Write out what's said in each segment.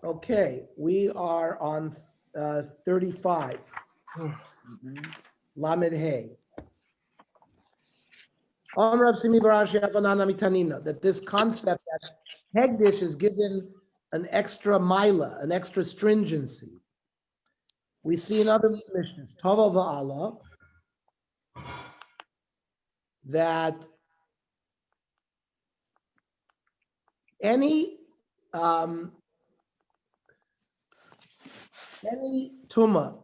Okay, we are on 35. Lamed Hey. That this concept that Hegdish is given an extra mila, an extra stringency. We see in other missions, Tova Va'ala, that any tuma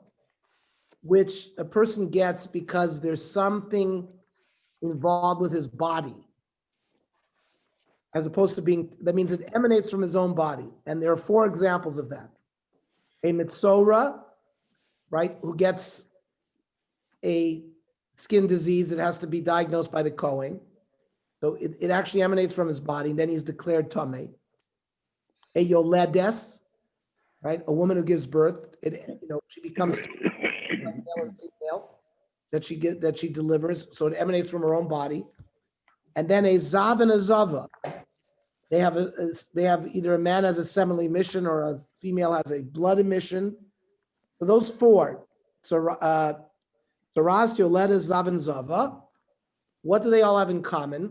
which a person gets because there's something involved with his body, as opposed to being, that means it emanates from his own body. And there are 4 examples of that. A mitzora, right, who gets a skin disease that has to be diagnosed by the Kohen. So it actually emanates from his body, and then he's declared tamei. A yoledes, right, a woman who gives birth, she becomes male and female that she delivers, so it emanates from her own body. And then a zav and a zava, they have either a man has a seminal emission or a female has a blood emission. So those 4, Saras, Yoledes, Zav, and Zava, what do they all have in common?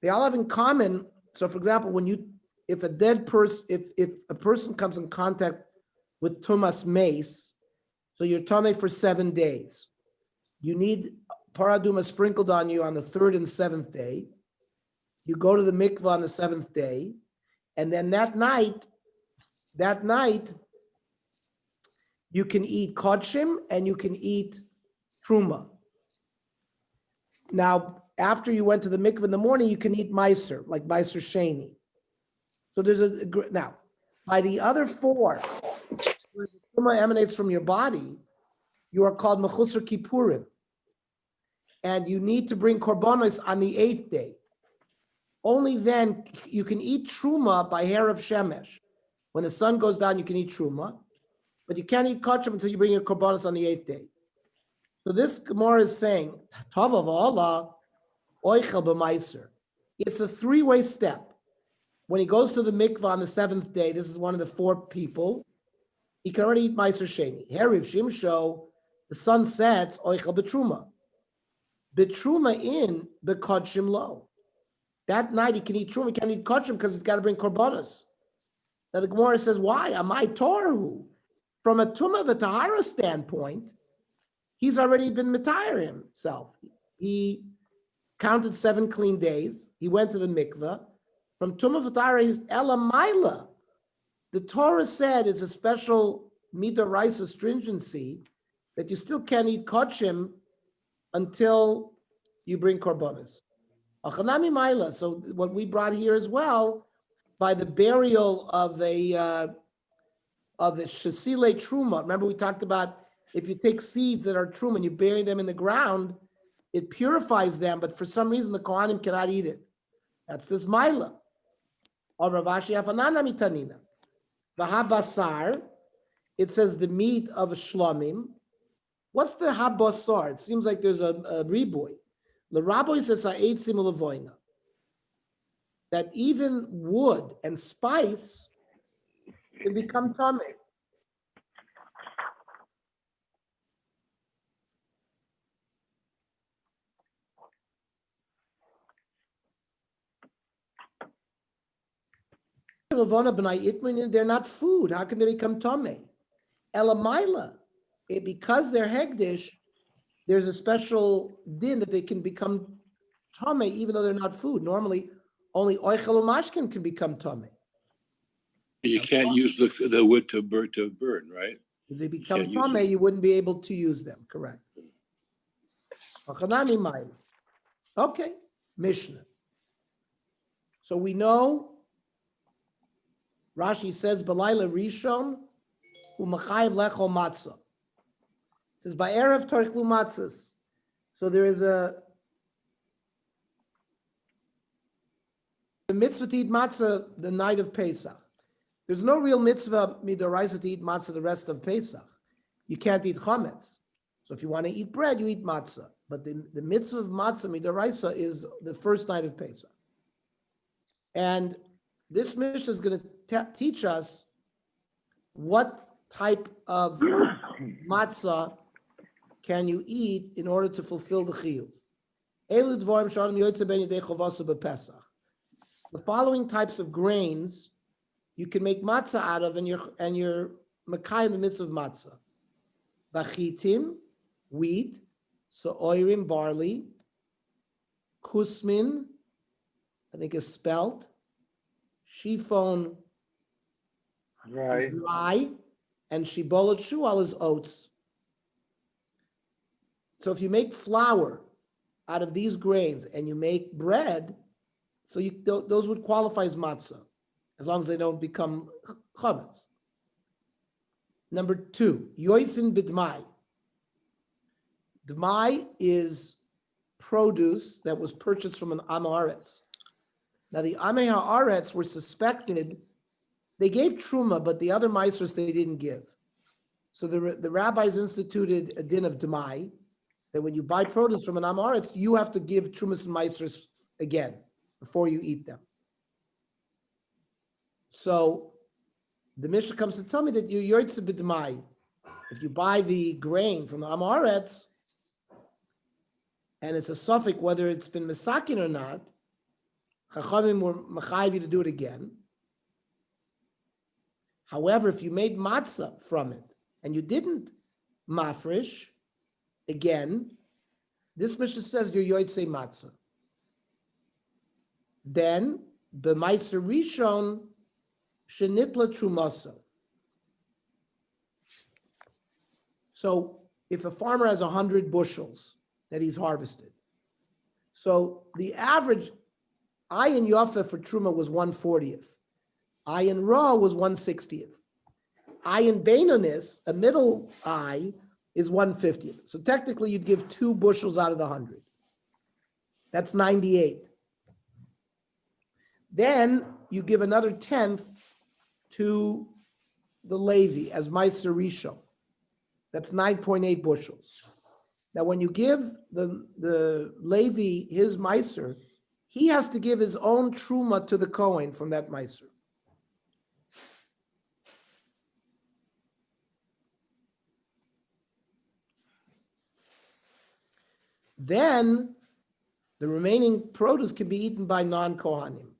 They all have in common. So, for example, if a person comes in contact with tumas mace, so you're tamei for 7 days. You need paraduma sprinkled on you on the 3rd and 7th day. You go to the mikvah on the 7th day, and then that night, you can eat kodshim and you can eat truma. Now, after you went to the mikvah in the morning, you can eat meiser, like meiser sheni. So there's now, by the other 4, where the truma emanates from your body, you are called mechusar kippurim. And you need to bring korbanos on the 8th day. Only then you can eat truma by hair of shemesh. When the sun goes down, you can eat truma, but you can't eat kachim until you bring your korbanos on the 8th day. So this Gemara is saying, Tava v'ala oichel b'maiser. It's a 3-way step. When he goes to the mikvah on the 7th day, this is one of the 4 people, he can already eat meiser sheni. Heriv shimsho, the sun sets, oichel b'truma. B'truma in b'kodshim lo. That night he can eat truma, he can't eat kodshim because he's got to bring korbanos. Now the Gemara says, why? Amai toru. From a tumah v'tahara standpoint, he's already been mitayar himself. He counted 7 clean days. He went to the mikveh. From tumah v'tahara, he's elamaila. The Torah said it's a special midoraisa stringency that you still can't eat kodshim until you bring korbanos. Achanami maila. So what we brought here as well, by the burial of the shasile truma. Remember we talked about if you take seeds that are truma and you bury them in the ground, it purifies them, but for some reason the Kohanim cannot eat it. That's this maila. Or Ravashi afanana mitanina. V'habasar, it says the meat of shlomim. What's the habasar? It seems like there's a riboy. The rabbi says that even wood and spice can become tamei. They're not food. How can they become tamei? Elamaila, because they're hegdish, there's a special din that they can become tamei even though they're not food. Normally, only oichel umashkin can become tamei. You can't use the wood to burn, right? If they become tamei, you wouldn't be able to use them. Correct. Okay, Mishnah. So we know Rashi says Balayla Rishon u'machayev lechol matzah. It says by erev torchlu matzahs. So there is a mitzvah to eat matzah the night of Pesach. There's no real mitzvah midoraisa to eat matzah the rest of Pesach. You can't eat chametz. So if you want to eat bread, you eat matzah. But the mitzvah of matzah midoraisa is the first night of Pesach. And this Mishnah is going to teach us what type of matzah can you eat in order to fulfill the chiyuv? The following types of grains you can make matzah out of, and you're makai in the midst of matzah. Bachitim, wheat, so'oirim, barley, kusmin, I think is spelt, shifon, rye, and shibolot shual is oats. So if you make flour out of these grains and you make bread, so those would qualify as matzah, as long as they don't become chametz. Number 2, yoitzin b'dmai. Dmai is produce that was purchased from an am haaretz. Now the amei haaretz were suspected, they gave truma, but the other meisers they didn't give. So the rabbis instituted a din of dmai, that when you buy produce from an am haaretz, you have to give trumas and meisers again before you eat them. So the Mishnah comes to tell me that you yoitze b'dmai. If you buy the grain from the am haaretz, and it's a suffix whether it's been mesakin or not, Chachamim were machayiv you to do it again. However, if you made matzah from it and you didn't mafresh, again, this Mishnah says you're yotzei matzah. Then the meiser rishon shenitla trumasa. So if a farmer has 100 bushels that he's harvested, so the average ayin yofa for truma was 1/40th, ayin ra was 1/60th, ayin beinonis, a middle eye, is 1/50th. So technically you'd give 2 bushels out of the 100. That's 98. Then you give another 1/10 to the Levi as meiser rishon. That's 9.8 bushels. Now, when you give the Levi his meiser, he has to give his own truma to the Kohen from that meiser. Then the remaining produce can be eaten by non-Kohanim.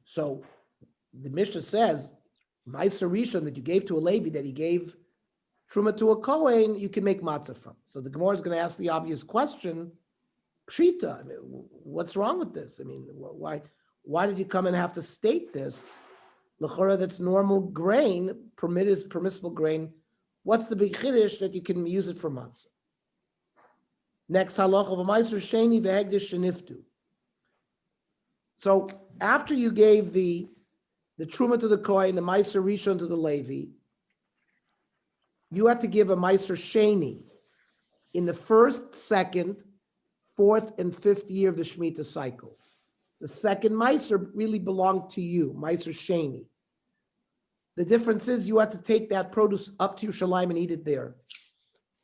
So the Mishnah says, Meiser Rishon that you gave to a Levi, that he gave Truma to a Kohen, you can make matzah from. So the Gemara is going to ask the obvious question, Pshita, I mean, what's wrong with this? I mean, why did you come and have to state this? L'chora, that's normal grain, permissible grain. What's the big chiddush that you can use it for matzah? Next halacha of a Meiser Sheni v'hegdish sheniftu. So after you gave the truma to the Kohen, the Meiser Rishon to the Levi, you had to give a Meiser Sheni in the 1st, 2nd, 4th, and 5th year of the Shemitah cycle. The second Meiser really belonged to you, Meiser Sheni. The difference is you had to take that produce up to Yerushalayim and eat it there.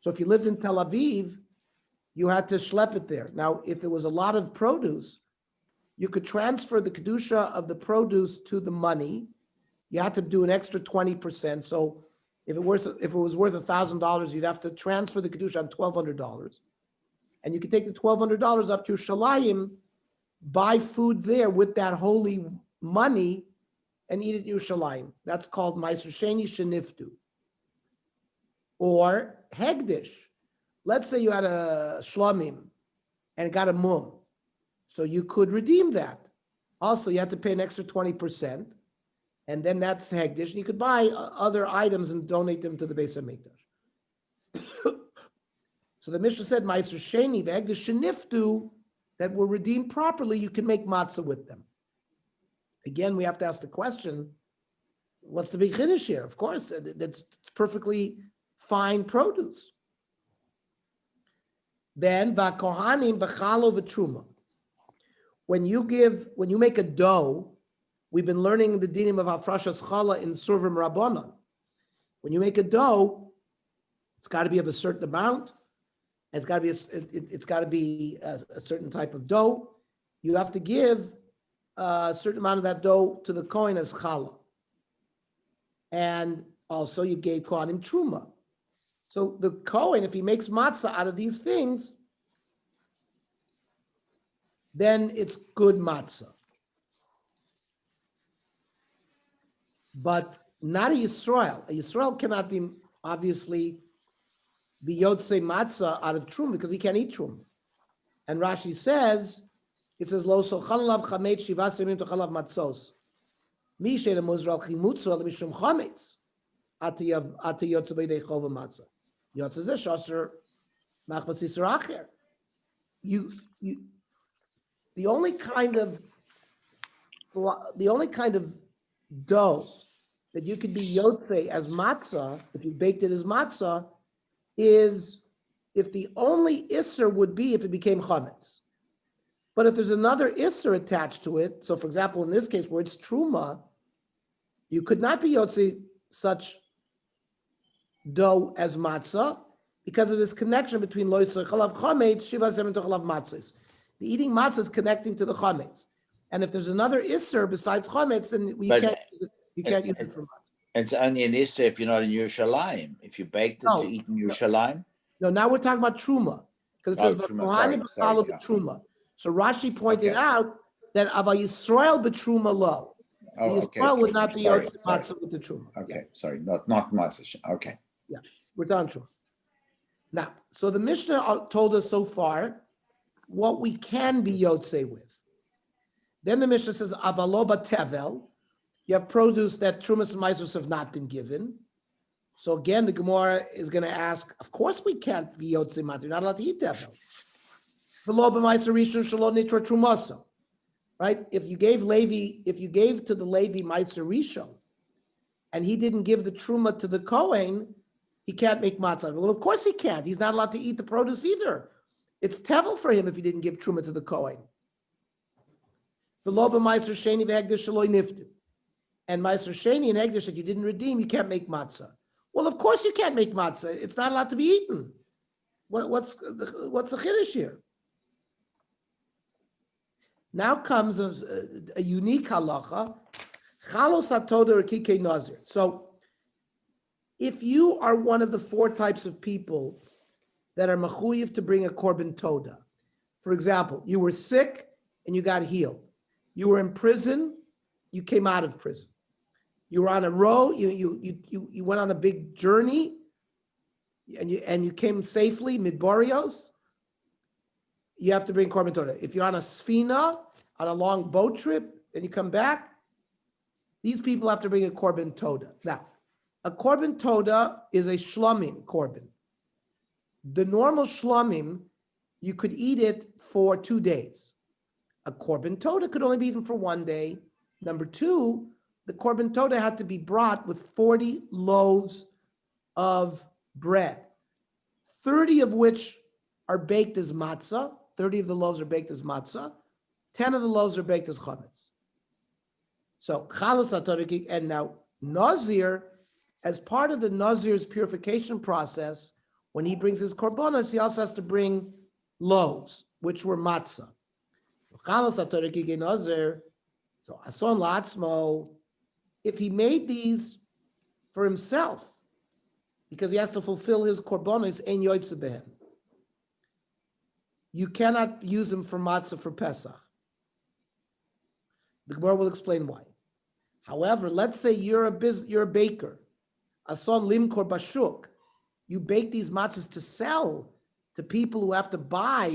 So if you lived in Tel Aviv, you had to schlep it there. Now, if it was a lot of produce, you could transfer the kedusha of the produce to the money. You had to do an extra 20%. So if it was worth $1,000, you'd have to transfer the kedusha on $1,200, and you could take the $1,200 up to Yerushalayim, buy food there with that holy money, and eat it in Yerushalayim. That's called Meiser Sheni Sheniftu. Or Hegdish. Let's say you had a Shlomim and it got a mum. So you could redeem that. Also, you have to pay an extra 20%, and then that's Hegdish, and you could buy other items and donate them to the Beis HaMikdash. So the Mishnah said, Meiser Sheni v'Hegdish Sheniftu, that were redeemed properly, you can make matzah with them. Again, we have to ask the question, what's the big chiddush here? Of course, that's perfectly fine produce. Then, v'kohanim v'chalo v'truma. When you make a dough, we've been learning the dinim of hafrashas challah in Survim Rabbanan. When you make a dough, it's got to be of a certain amount. It's got to be a certain type of dough, you have to give a certain amount of that dough to the Kohen as challah. And also you gave Kohanim truma. So the Kohen, if he makes matzah out of these things, then it's good matzah. But not a Yisrael. A Yisrael cannot be, obviously, be Yotzei matzah out of truma because he can't eat truma. And Rashi says, it says, Lo sochalav chametz shivas yemim tochalav matzos. Mi she'ena muzral chimutzu al mishum chametz. Ati yotzei b'idei chova matzah. Yotzei zeh shasher machmas yisra acher. The only kind of dough that you could be yotzei as matzah, if you baked it as matzah, is if the only isser would be if it became chametz. But if there's another isser attached to it, so for example, in this case where it's truma, you could not be yotzei such dough as matzah because of this connection between lo yisrael chalav chametz shivas yemim tochalav matzahs. The eating matzah is connecting to the chametz, and if there's another isser besides chametz, then you can't use it for matzah. It's only an issue if you're not in Yerushalayim. If you baked it to eat in Yerushalayim. No, now we're talking about truma because it says Kohanim b'challah b'truma. So Rashi pointed out that Ava Yisrael b'truma lo. Yisrael would not be matzah with the truma. Okay, sorry, not matzah. Okay. Yeah, we're done truma. Now, so the Mishnah told us so far what we can be yotzei with. Then the Mishnah says avalo b'tevel. You have produce that trumas and maizos have not been given. So again, the Gemara is going to ask, of course we can't be yotzei matzah. You're not allowed to eat tevel. V'lo b'maizer rishon shelo nitra trumasa. Right? If you gave to the Levi maizer rishon, and he didn't give the truma to the Kohen, he can't make matzah. Well, of course he can't. He's not allowed to eat the produce either. It's tevel for him if he didn't give truma to the Kohen. V'lo b'maizer sheni v'hegdish shelo niftu. And Meiser Sheni and Egdish that you didn't redeem, you can't make matzah. Well, of course you can't make matzah. It's not allowed to be eaten. What's the chiddush here? Now comes a unique halacha, chalos hatoda or kikei nazir. So, if you are one of the four types of people that are mechuyev to bring a korban toda, for example, you were sick and you got healed. You were in prison, you came out of prison. You were on a road, you went on a big journey, and you came safely, midborios, you have to bring korban toda. If you're on a sfina, on a long boat trip, and you come back, these people have to bring a korban toda. Now, a korban toda is a shlomim korban. The normal shlomim, you could eat it for 2 days. A korban toda could only be eaten for 1 day. Number two, the korban toda had to be brought with 40 loaves of bread, 30 of which are baked as matzah. 30 of the loaves are baked as matzah. 10 of the loaves are baked as chametz. So chalas hatorah, and now Nazir, as part of the Nazir's purification process, when he brings his korbanos, he also has to bring loaves, which were matzah. Chalas hatorah Nazir. So Ason Latzmo, if he made these for himself, because he has to fulfill his korbanos, ein yoytze behem. You cannot use them for matzah for Pesach. The Gemara will explain why. However, let's say you're a baker, Ason limkor bashuk. You bake these matzahs to sell to people who have to buy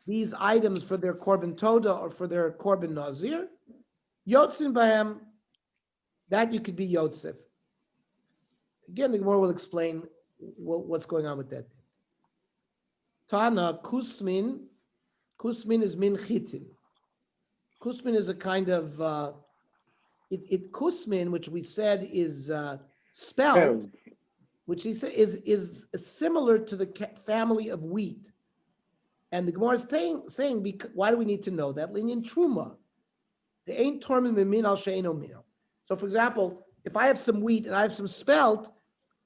these items for their korban toda or for their korban nazir. Yotzin bahem, that you could be yotzef. Again, the Gemara will explain what's going on with that. Tana kusmin is min chitin. Kusmin is a kind of kusmin, which we said is spelled, which he said is similar to the family of wheat. And the Gemara is saying why do we need to know that? Linyan truma. The ain't tormin min al she'eno min. So, for example, if I have some wheat and I have some spelt,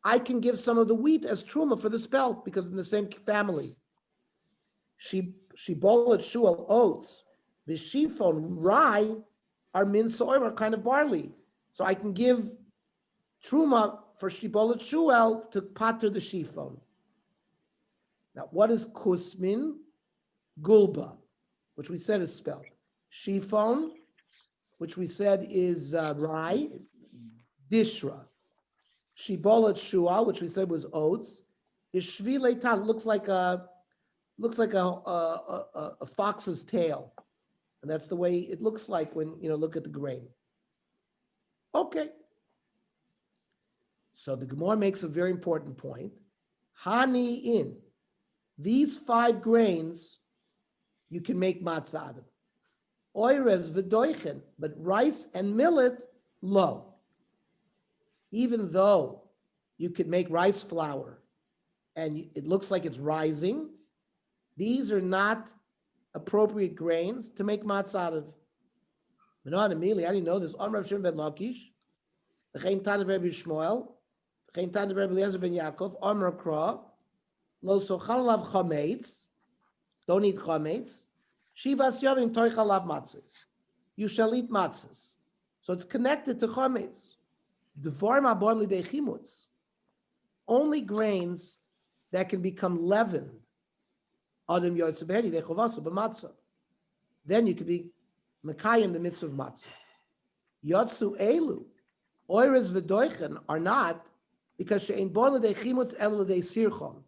I can give some of the wheat as truma for the spelt because in the same family. She bollet shual oats, The shifon, rye, are min soil, are kind of barley. So I can give truma for shibolet shuel to pater the shifon. Now, what is kusmin? Gulba, which we said is spelled. Shifon, which we said is rye. Dishra. Shibolet shuel, which we said was oats. Is shvile tal, looks like a fox's tail. And that's the way it looks like when, look at the grain. Okay. So the Gemara makes a very important point. Hani in. These 5 grains, you can make matzah out of. Oires v'doichen, but rice and millet, low. Even though you could make rice flour and it looks like it's rising, these are not appropriate grains to make matzah out of. Not immediately, I didn't know this. Amr Shimon ben Lakish, V'chein Tana Rebbe Shmuel, V'chein Tana Rebbe Eliezer ben Yaakov, Amr Kra, Lo sochal alav chametz, don't eat chametz. Shivas yavim toich alav matzahs. You shall eat matzahs. So it's connected to chametz. Dvar ma'bon lidei chimutz. Only grains that can become leavened. Adam yotze behedi dei chovasu b'matzah. Then you could be mekayim the mitzvah of matzah. Yotzu elu, oires v'doichen are not, because she'ein bon lidei chimutz el lidei sirchon.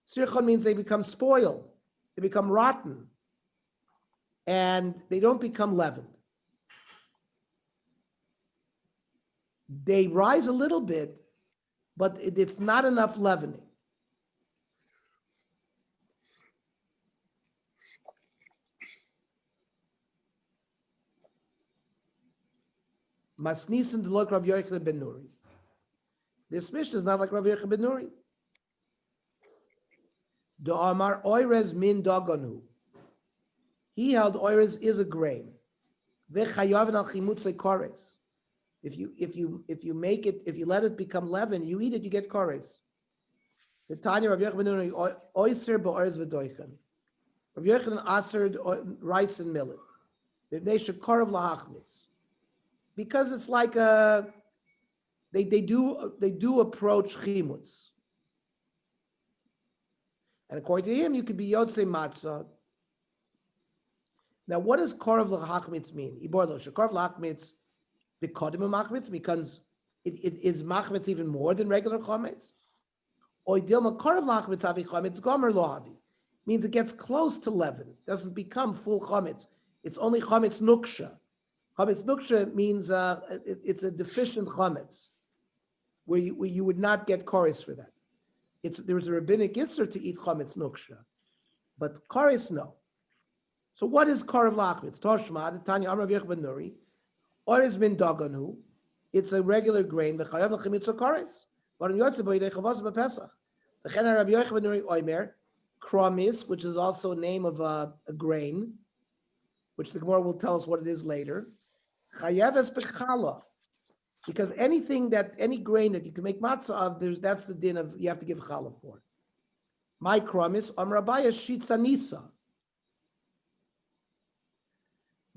Sirchon means they become spoiled, they become rotten, and they don't become leavened. They rise a little bit, but it's not enough leavening. Masnisin de look Rav Yochanan ben Nuri. This Mishnah is not like Rav Yochanan ben Nuri. The Amar Oires min daganu. He held Oires is a grain. V'chayav al chimutze kores. If you make it, if you let it become leaven, you eat it, you get kores. The Tanya Rav Yochanan ben Nuri oiser ba'oires v'doichen. Rav Yochanan asered rice and millet. V'nei shekarav lahachmitz. Because it's like they do approach chimutz. And according to him, you could be Yotze Matzah. Now, what does Korav L'Chachmitz mean? Iborlo, Shekorav L'Chachmitz, the Kodim of Machmitz, because it is Machmitz even more than regular Chometz? Or Dilma Korav L'Chachmitz Avi Chometz, Gomer Lo Avi. Means it gets close to leaven, doesn't become full Chometz. It's only Chometz Nuksha. Chometz Nuksha means it's a deficient Chometz, where you would not get Koris for that. There's a rabbinic isser to eat chametz nuksha, but kares no. So what is karav lachmitz? Toshma, the Tanya Amar Rav Yochanan ben Nuri, or is min daganu. It's a regular grain. V'chayav l'chimitz kares. V'arim yotze bo yidei chavos b'Pesach. V'chen Rav Yochanan ben Nuri oimer kramis, which is also a name of a grain, which the Gemara will tell us what it is later. Chayav es b'chala. Because any grain that you can make matzah of, that's the din of, you have to give challah for. My kramis, Rabaya shitza.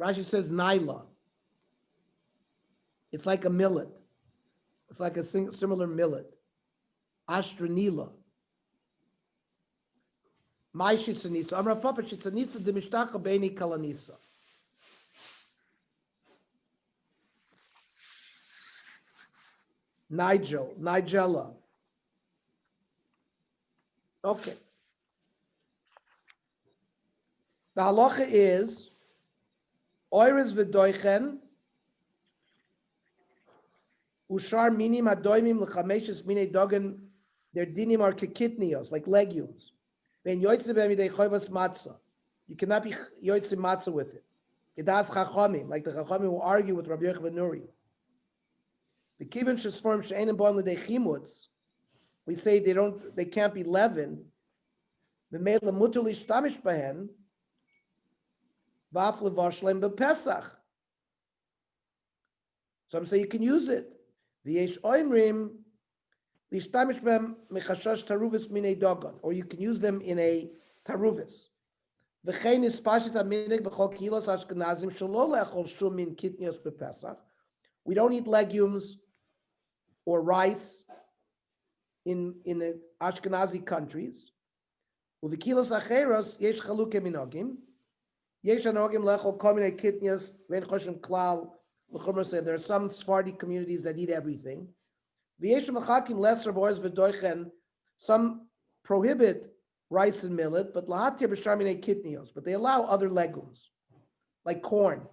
Rashi says naila. It's like a millet. It's like a similar millet. Astranila. My shitza Amra papa shitza de mishtacha beini kalanisa. Nigella. Okay. The halacha is oires v'doichen ushar minim adoimim l'chameshes minei dogen. Their dinim are kekitnios, like legumes. Ben yoytze b'midei choivas matzah. You cannot be yoytze matzah with it. Kedas chachamim, like the chachamim who argue with Rav Yochanan ben Nuri. The kiven shesform she'enim born l'dei chimutz. We say they can't be leavened. V'meila mutar lishtamish behen v'af levashlem b'Pesach. So I'm saying you can use it. V'yesh oimrim lishtamish b'hem mechashash taruvis minei dogon, or you can use them in a taruvis. V'chein ispashit haminig b'chol kilos Ashkenazim shelo le'echol shum min kitnios b'Pesach. We don't eat legumes or rice in the Ashkenazi countries. U'v'kilos acheros yesh chaluke minogim. Yesh anogim le'echol kol minei kitnios ve'en choshim klal. L'chumra said there are some Sephardi communities that eat everything. V'yesh mechakim lesser boys v'doichen. Some prohibit rice and millet, but lahatir b'shar minei kitnios. But they allow other legumes, like corn.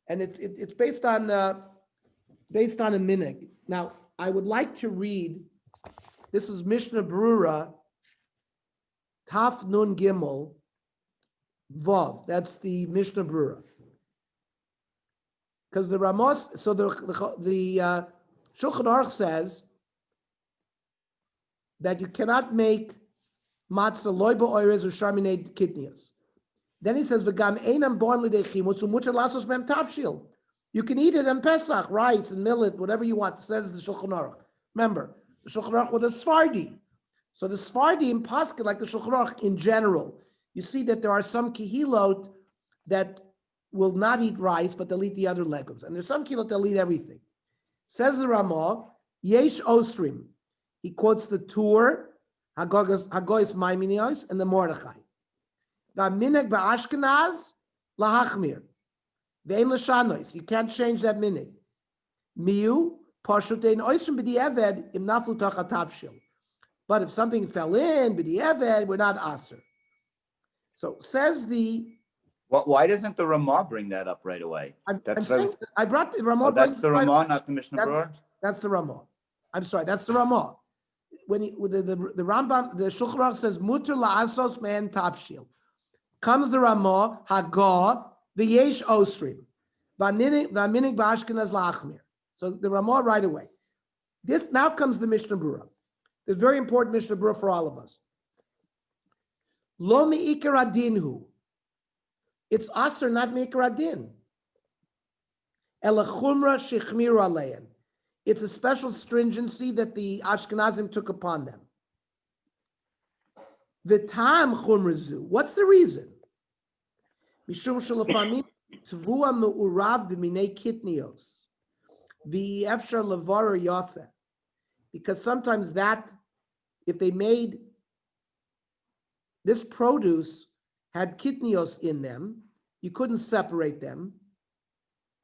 And it's based on a minig. Now, I would like to read. This is Mishnah Brura, Taf Nun Gimel Vav. That's the Mishnah Brura. Because the Ramos, so the Shulchan Aruch says that you cannot make matzah loy ba'oirez or sharminei kitnios. Then he says, "V'gam einam born l'dei chimutz u'muter lasos mem tavshil." You can eat it on Pesach, rice and millet, whatever you want. Says the Shulchan Aruch. Remember, the Shulchan Aruch with a Sephardi. So the Sephardi in Pascha, like the Shulchan Aruch in general, you see that there are some kehilot that will not eat rice, but they'll eat the other legumes. And there's some kehilot that'll eat everything. Says the Ramah, Yesh Osrim. He quotes the Tur, Hagoyis Maimonios, and the Mordechai. Minhag ba'Ashkenaz lahachmir. Ve'en l'shanois. You can't change that minhag. Miu pashut ein oisrim b'di'eved im naflu tachat tavshil. But if something fell in b'di'eved, we're not aser. So says the. Why doesn't the Ramah bring that up right away? I brought the Ramah. Oh, that's the Ramah, not the Mishnah Brura? That's the Ramah. I'm sorry, that's the Ramah. When the Rambam, the Shulchan Aruch says muter la'asos me'en tavshil. Comes the Ramah, Hagah, the Yesh Osrim, Vaminig ba'Ashkenaz la'achmir. So the Ramah right away. This now comes the Mishnah Brura. It's very important Mishnah Brura for all of us. Lo mi'ikar adinhu. It's aser, not mi'ikar adin. Ela chumra shechmiru alein. It's a special stringency that the Ashkenazim took upon them. V'tam chumrazu. What's the reason? Mishum shalafamim tvua me'urav b'minei kitnios v'efshar levarer yafeh. Because sometimes that, if they made this produce had kitnios in them, you couldn't separate them,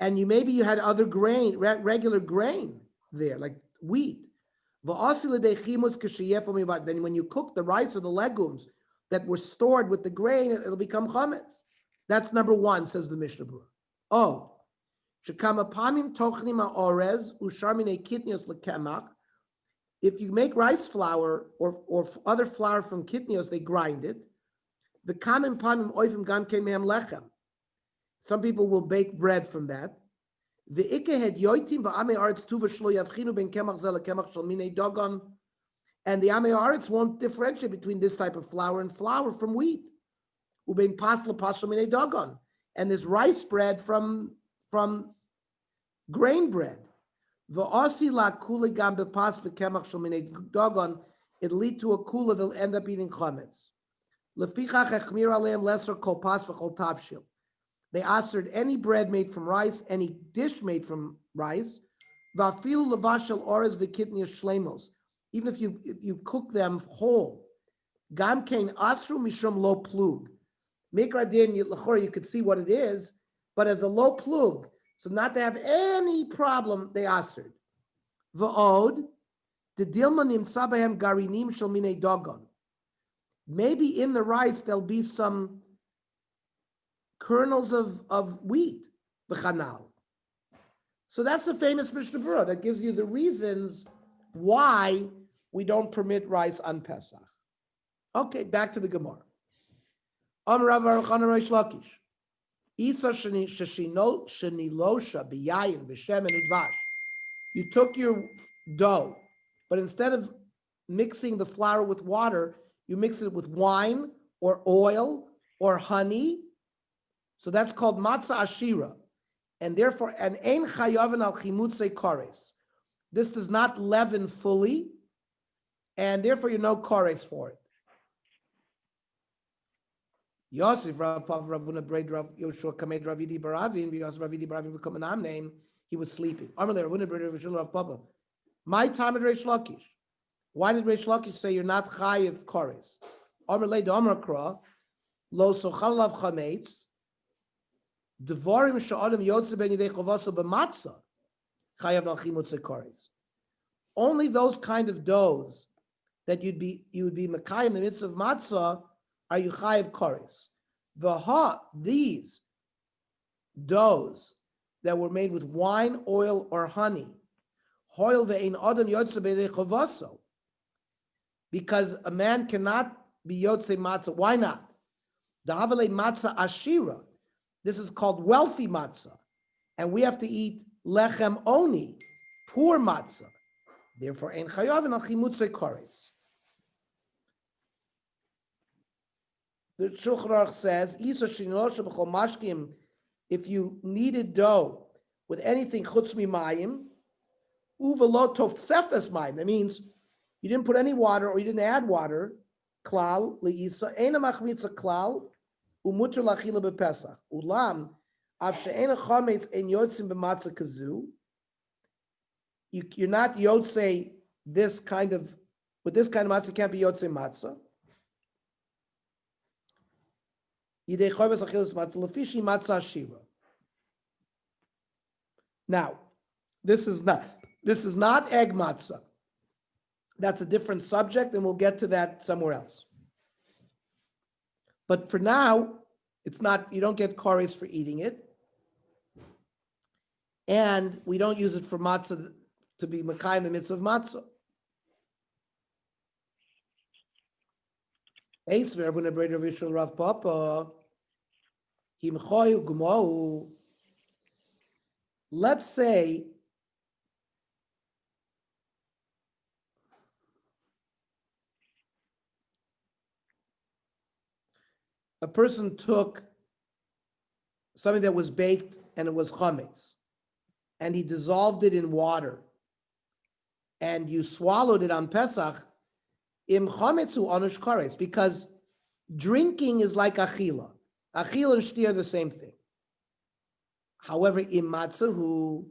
and maybe you had other grain, regular grain there, like wheat. Then when you cook the rice or the legumes that were stored with the grain, it'll become chametz. That's number one, says the Mishnah Brura. Oh, if you make rice flour or other flour from kitnios, they grind it. The common pamim oifim gam kein mehem lechem. Some people will bake bread from that. The ikehed yoitim va'amei aretz tuva shlo yavchinu ben kemach zel kemach shel minei dogon, and the amei aretz won't differentiate between this type of flour and flour from wheat. Ubein pasla pasla minei dogon, and this rice bread from grain bread. Va'asi la kula gam bepas v'kemach shel minei dogon, it'll lead to a kula they'll end up eating chametz. Lefichach echmir aleim lesser kol pas v'chol tavshil. They asked any bread made from rice, any dish made from rice, even if you cook them whole. Gam kein asru mishum lo plug. Mikradin, you could see what it is, but as a low plug, so not to have any problem, they answered. V'od, the dilman nimtza behem garinim shel minei dogon. Maybe in the rice there'll be some kernels of wheat, the chanal. So that's the famous Mishnah Brura that gives you the reasons why we don't permit rice on Pesach. Okay, back to the Gemara. Amar Rav Chana Reish Lakish. Isa shenilosha b'yayin v'shemen udvash. You took your dough, but instead of mixing the flour with water, you mix it with wine or oil or honey. So that's called matzah ashira, and therefore an ein chayavin al chimutze kores. This does not leaven fully, and therefore you no kores for it. Yosef Rav Papa Ravuna Braid Rav Yoshua Kamed Ravidi Baravin Yosef Ravidi Baravin V'Komanam name. He was sleeping. Amalei Ravuna Braid Rav Yoshua Rav Papa. My time at Reish Lakish. Why did Reish Lakish say you're not chayiv kores? Amalei Domer Kra Lo Sochalav Chametz Devarim Sha'adam Yotze Ben Yidei Chavaso B'Matzah Chayav Al Chimutze Kores. Only those kind of doughs that you would be Mekayim the mitzvah of matzah are you chayiv kores. These doughs that were made with wine, oil, or honey, because a man cannot be yotze matzah. Why not? Dahavale matzah ashira. This is called wealthy matzah, and we have to eat lechem oni, poor matzah. Therefore, ein chayavin al chimutze kores. The Shulchan Aruch says, if you kneaded dough with anything chutz mimayim, uvelo tofsefes mayim. That means you didn't put any water or you didn't add water. Klal leisa ena machmitza klal umuter lachila bepesach ulam av she'ena chametz en yotzim b'matzah kazu. You're not yotze this kind of with this kind of matzah. Can't be yotze matzah. Now, this is not egg matzah. That's a different subject, and we'll get to that somewhere else. But for now, it's not. You don't get kores for eating it, and we don't use it for matzah to be mekayim the mitzvah of matzah. Let's say a person took something that was baked and it was chametz, and he dissolved it in water, and you swallowed it on Pesach. Im chametzu anush kares, because drinking is like achila. Achila and shti are the same thing. However, im matzah,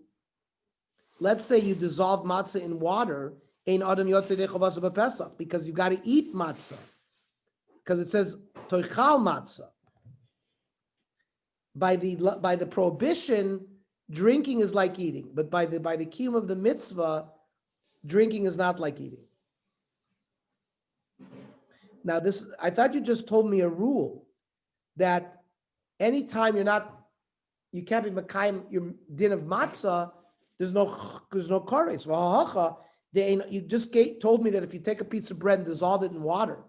let's say you dissolve matzah in water, ein adam yotzei dechavasa b'Pesach, because you got to eat matzah, because it says toichal matzah. By the prohibition, drinking is like eating, but by the kiyum of the mitzvah, drinking is not like eating. Now, I thought you just told me a rule that anytime you can't be mekayim your din of matzah, there's no kores. You just told me that if you take a piece of bread and dissolve it in water,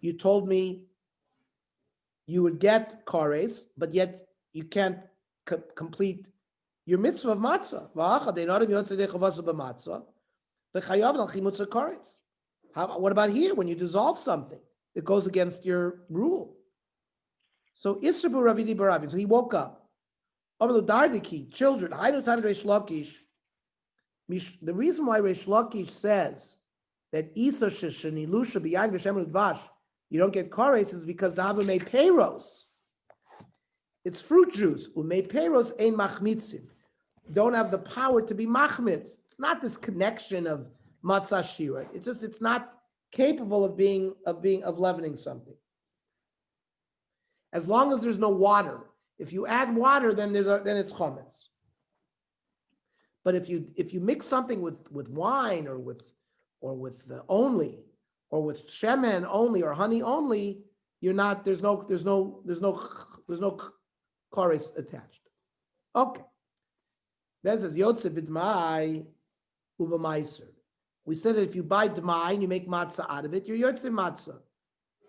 you told me you would get kores, but yet you can't complete your mitzvah of matzah. What about here when you dissolve something that goes against your rule? So Israbu Ravidi Baravin. So he woke up. Children. The reason why Reish Lakish says that Isa shenilusha b'yayin v'shem udvash you don't get kores is because the Hava made peiros. It's fruit juice. Umei peiros ein machmitzim. Don't have the power to be machmitz. It's not this connection of matzah shira. It's not capable of leavening something. As long as there's no water. If you add water, then it's chametz. But if you mix something with wine or with only, or with shemen only or honey only, there's no kores attached. Okay. Then it says yotze b'dmai uva meiser. We said that if you buy dmai and you make matzah out of it, you're yotze matzah.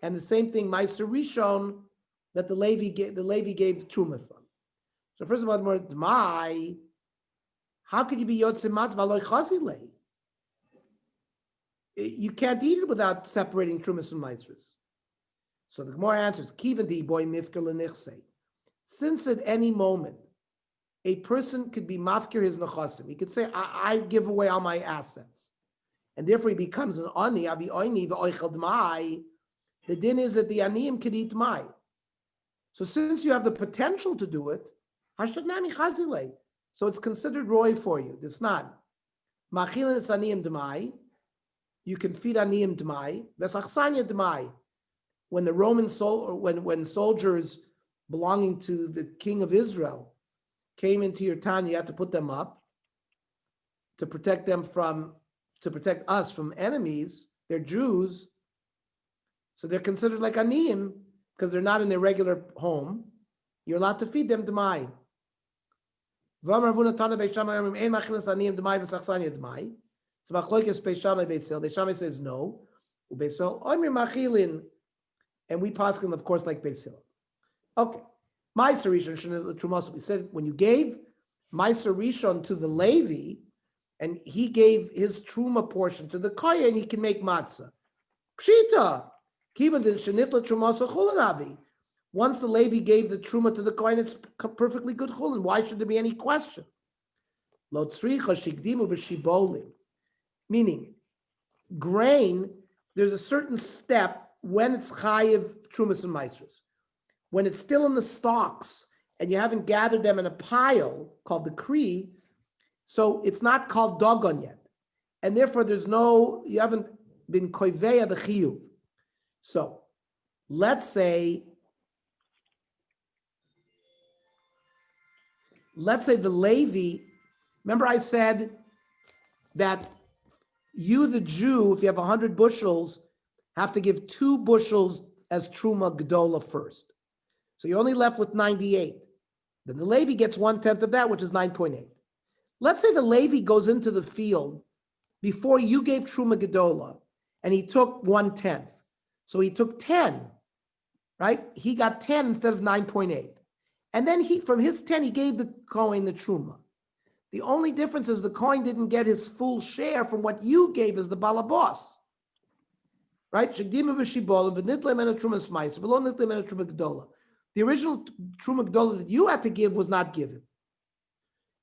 And the same thing, meiser rishon, that the Levi gave truma from. So first of all, dmai, how could you be yotze matzah v'aloy chazile? You can't eat it without separating trumas from meisers. So the Gemara answers, kivan di boy mifker lenichse. Since at any moment a person could be mafkir his nechasim, he could say, I give away all my assets, and therefore he becomes an ani, avi oini v'oichel d'mai. The din is that the aniyim could eat mai. So since you have the potential to do it, so it's considered roy for you. It's not. Machilin is aniyim d'mai. You can feed aniyim d'mai. Vesachsanya d'mai. When the Roman when soldiers belonging to the king of Israel came into your town, you had to put them up to protect us from enemies. They're Jews, so they're considered like aniyim because they're not in their regular home. You're allowed to feed them d'mai. So Beis says no. And we paskin, of course, like Beis Hillel. Okay. Ma'aser Rishon, we said when you gave Ma'aser Rishon to the Levi, and he gave his truma portion to the kohen, he can make matzah. Pshita, kivan din shenitla trumasa chulanavi. Once the Levi gave the truma to the kohen, it's perfectly good chulin. Why should there be any question? Lo tzricha shigdimu b'shibolim. Meaning, grain, there's a certain step when it's chayiv trumas and maasros. When it's still in the stalks and you haven't gathered them in a pile called the kri, so it's not called dogon yet. And therefore you haven't been koiveya the chiyuv. So let's say the Levi, remember I said that you, the Jew, if you have 100 bushels, have to give 2 bushels as truma gedola first. So you're only left with 98. Then the Levi gets 1/10 of that, which is 9.8. Let's say the Levi goes into the field before you gave truma gedola, and he took 1/10. So he took 10, right? He got 10 instead of 9.8. And then from his 10, he gave the kohen the truma. The only difference is the kohen didn't get his full share from what you gave as the balabos. Right? The original truma gedola that you had to give was not given.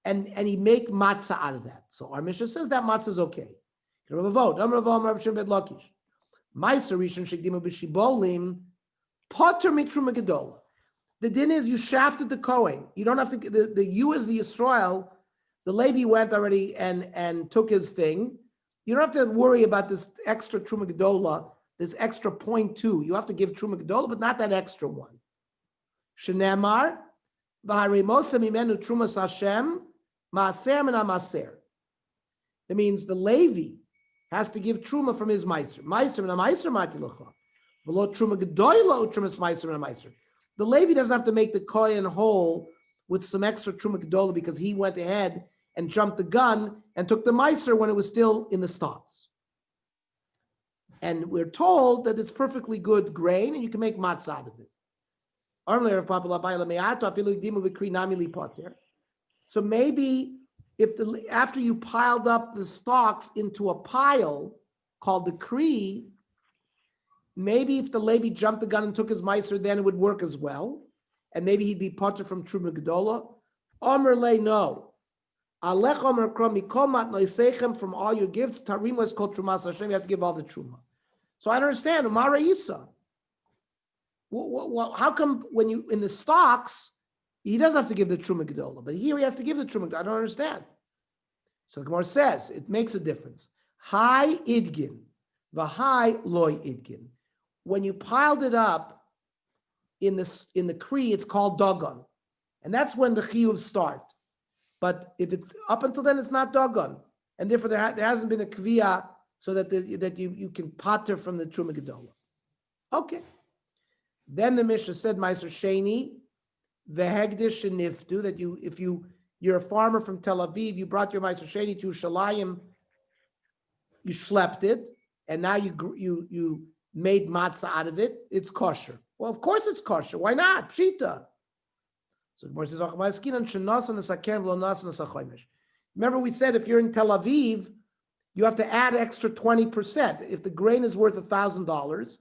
And he make matzah out of that. So our Mishnah says that matzah is okay. The din is you shafted the kohen. You don't have to, the you as the Yisrael, the Levi went already and took his thing. You don't have to worry about this extra truma gedola, this extra 0.2. You have to give truma gedola, but not that extra one. Shenemar, v'haremosa mimenu trumas Hashem, maaser min ha'maser. That means the Levi has to give truma from his meiser. Meiser min ha'meiser mati lecha. V'lo truma gedola utrumas meiser min ha'meiser. The Levi doesn't have to make the kohen whole with some extra truma gedola because he went ahead and jumped the gun and took the meiser when it was still in the stalks. And we're told that it's perfectly good grain and you can make matzah out of it. So maybe after you piled up the stalks into a pile called the kri, maybe if the Levi jumped the gun and took his meiser, then it would work as well. And maybe he'd be potter from truma gedola. Omer le no. Alech omer krom mikomat noisechem, from all your gifts. Tarima is called trumas Hashem. You have to give all the truma. So I don't understand. Umara Isa. How come when you in the stocks, he doesn't have to give the truma gedola, but here he has to give the truma gedola? I don't understand. So the Gemara says it makes a difference. High idgin, v'high loy idgin. When you piled it up in the kri, it's called dogon, and that's when the chiyuv start. But if it's up until then, it's not dogon, and therefore there hasn't been a kviya so that you can pater from the truma gedola. Okay. Then the Mishnah said, Meiser Sheni, v'hegdish sheniftu, that if you're a farmer from Tel Aviv, you brought your Meiser Sheni to Yerushalayim, you schlepped it, and now you made matzah out of it, it's kosher. Well, of course it's kosher. Why not? Pshita. So the says, remember we said if you're in Tel Aviv, you have to add extra 20%. If the grain is worth $1,000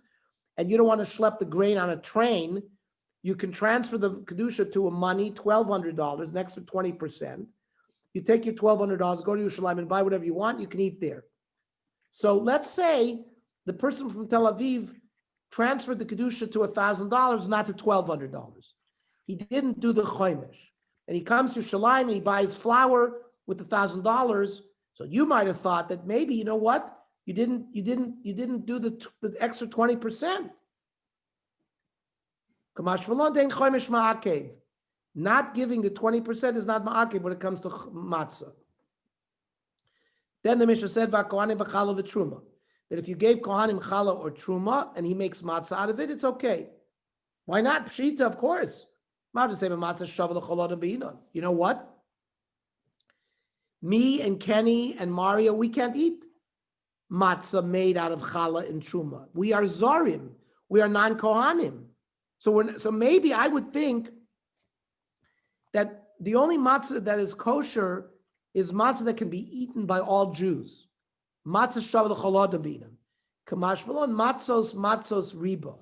and you don't want to schlep the grain on a train, you can transfer the kedusha to a money, $1,200, an extra 20%. You take your $1,200, go to Yerushalayim and buy whatever you want, you can eat there. So let's say the person from Tel Aviv transferred the kedusha to $1,000, not to $1,200. he didn't do the chomesh, and he comes to Shalim and he buys flour with $1,000. So you might have thought that maybe, you know what, you didn't do the extra 20%. Not giving the 20% is not ma'akev when it comes to matzah. Then the Mishnah said, "Va'kohanim b'chala v'truma," that if you gave kohanim chala or truma and he makes matzah out of it, it's okay. Why not? Pshita, of course. You know what? Me and Kenny and Mario, we can't eat matzah made out of challah and truma. We are zorim. We are non-kohanim. So maybe I would think that the only matzah that is kosher is matzah that can be eaten by all Jews. Matzah shav l'cholad abinam. Kamash malon matzos riba.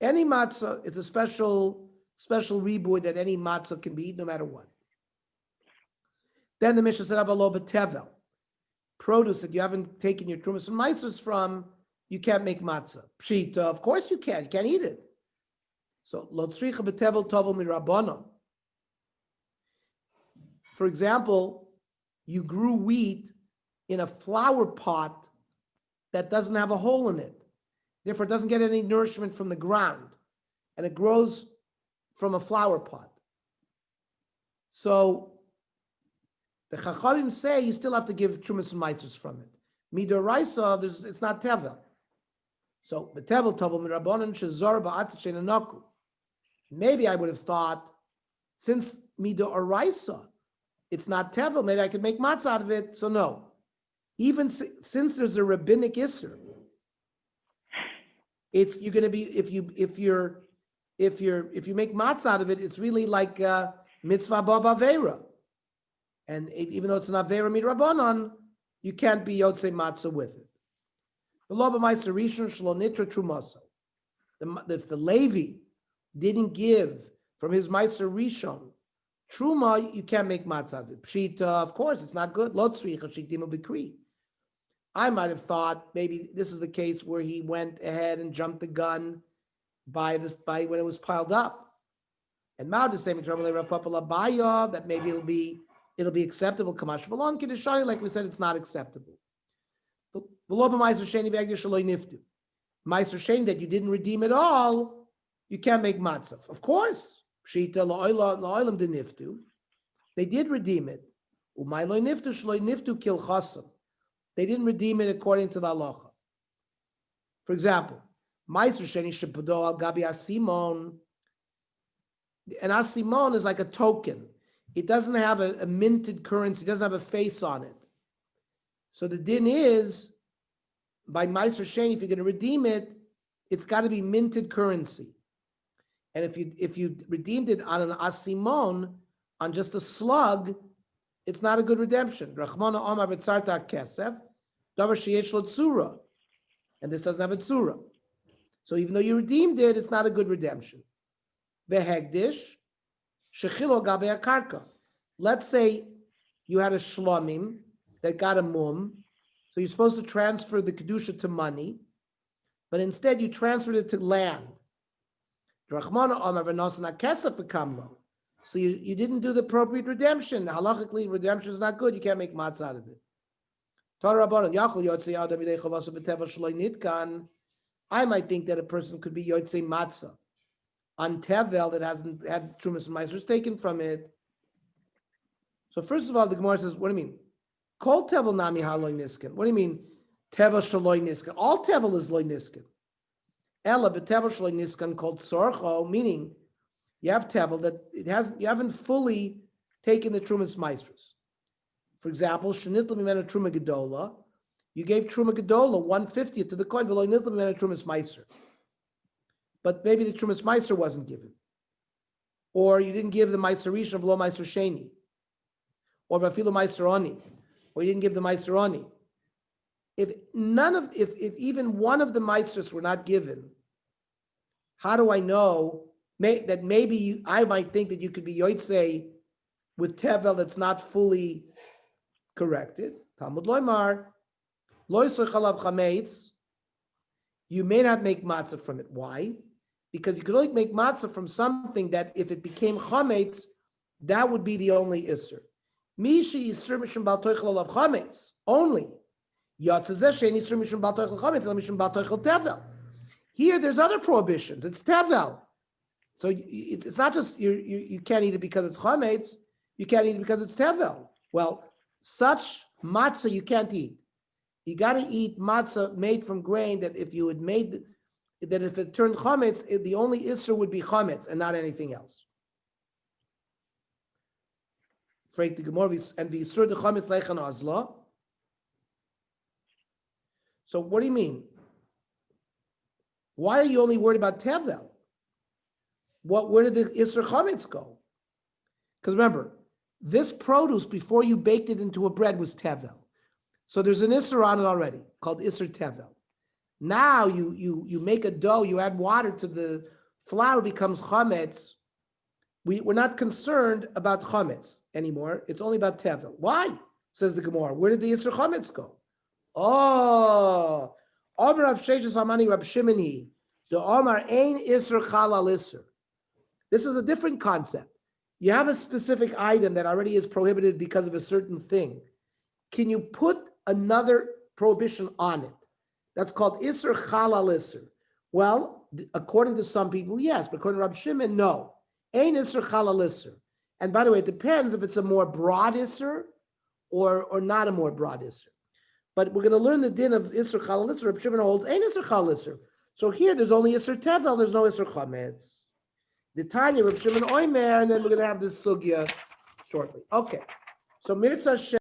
Any matzah is a special riboy that any matzah can be eaten no matter what. Then the Mishnah said, "Avalo b'tevel," produce that you haven't taken your trumas and maisers from, you can't make matzah. Pshita, of course you can. You can't eat it. So lo tzricha b'tevel tovel mirabbanon. For example, you grew wheat in a flower pot that doesn't have a hole in it. Therefore, it doesn't get any nourishment from the ground, and it grows from a flower pot. So the Chachamim say you still have to give trumas and maisers from it. Midoraisa, it's not tevel. So the tevel tovel mirabonon shezor ba'atzit she'nanaku. Maybe I would have thought, since midoraisa, it's not tevel, maybe I could make matzah out of it. So no, even since there's a rabbinic isser, you're going to be if you make matzah out of it, it's really like mitzvah baba vera, and even though it's an avera midrabanan, you can't be yotzei matzah with it. The law b'maiser rishon shlo nitra trumasa. If the Levi didn't give from his maiser rishon truma, you can't make matzah of it. Pshita, of course, it's not good. Lo tzricha shikdimu b'kri. I might have thought maybe this is the case where he went ahead and jumped the gun by when it was piled up. And Mao the same that maybe it'll be acceptable. Kamash Malon Kiddishani, like we said, it's not acceptable. Meiser Sheni that you didn't redeem at all, you can't make matzah. Of course. Pshita la'olam de niftu. They did redeem it. Umay lo niftu shlo niftu kil chasam. They didn't redeem it according to the halacha. For example, Meiser Sheni shepudo al gabi asimon. An asimon is like a token. It doesn't have a minted currency. It doesn't have a face on it. So the din is, by Meiser Sheni, if you're going to redeem it, it's got to be minted currency. And if you redeemed it on an asimon, on just a slug, it's not a good redemption. Rachmana Omar v'tzarta kesef, davar sheyesh lo tzura, and this doesn't have a tzura. So even though you redeemed it, it's not a good redemption. Vehegdish shechilo gabe akarka. Let's say you had a shlomim that got a mum, so you're supposed to transfer the kedusha to money, but instead you transferred it to land. Rachmana Omar v'nosana kesef v'kamlo. So you didn't do the appropriate redemption. Halachically, redemption is not good. You can't make matzah out of it. I might think that a person could be yotzei matzah on tevel that hasn't had trumas and maasros taken from it. So first of all, the Gemara says, what do you mean? Kol tevel nami haloi niskin. What do you mean? Tevel shaloi niskin. All tevel is loy niskin. Ella betevel shaloi niskin called sorcho, meaning you have tevel that you haven't fully taken the trumas maasros. For example, shenitl mimena truma gedola. You gave truma gedola 1/50 to the coin. V'lo nitl mimena trumas maaser. But maybe the trumas maaser wasn't given, or you didn't give the maaser rishon v'lo maaser sheni, or v'afilo maaser oni, or you didn't give the maaser oni. If even one of the maasers were not given, how do I know that maybe I might think that you could be yotzei with tevel that's not fully corrected? Talmud loymar, loy sochalav chametz. You may not make matzah from it. Why? because you could only make matzah from something that if it became chametz, that would be the only isser. Mishi isur mishum bal toichel alav chametz only. Yatzazeh shein isur mishum bal toichel chametz ela mishum bal toichel tevel. Here, there's other prohibitions. It's tevel. So it's not just you can't eat it because it's chametz. You can't eat it because it's tevel. Well, such matzah you can't eat. You got to eat matzah made from grain that if you had made that if it turned chametz, the only isser would be chametz and not anything else. And v'isur the chametz leichan azla. So what do you mean? Why are you only worried about tevel? Where did the isser chametz go? Because remember, this produce before you baked it into a bread was tevel. So there's an isser on it already called isser tevel. Now you make a dough, you add water to the flour, becomes chametz. We're not concerned about chametz anymore. It's only about tevel. Why? Says the Gemara. Where did the isser chametz go? Oh, Omer of Sheshes Hamani Rab Shimoni. The Omer ain isser chalal isser. This is a different concept. You have a specific item that already is prohibited because of a certain thing. Can you put another prohibition on it? That's called isser chalal isser. Well, according to some people, yes, but according to Rab Shimon, no. Ain isser chalal isser. And by the way, it depends if it's a more broad isser or not a more broad isser. But we're going to learn the din of isser chalal isser. Rab Shimon holds ain isser chalal isser. So here, there's only isser tevel. There's no isser chametz. The Tanya, Rab Shimon Oimer, and then we're going to have this sugya shortly. Okay. So Mirza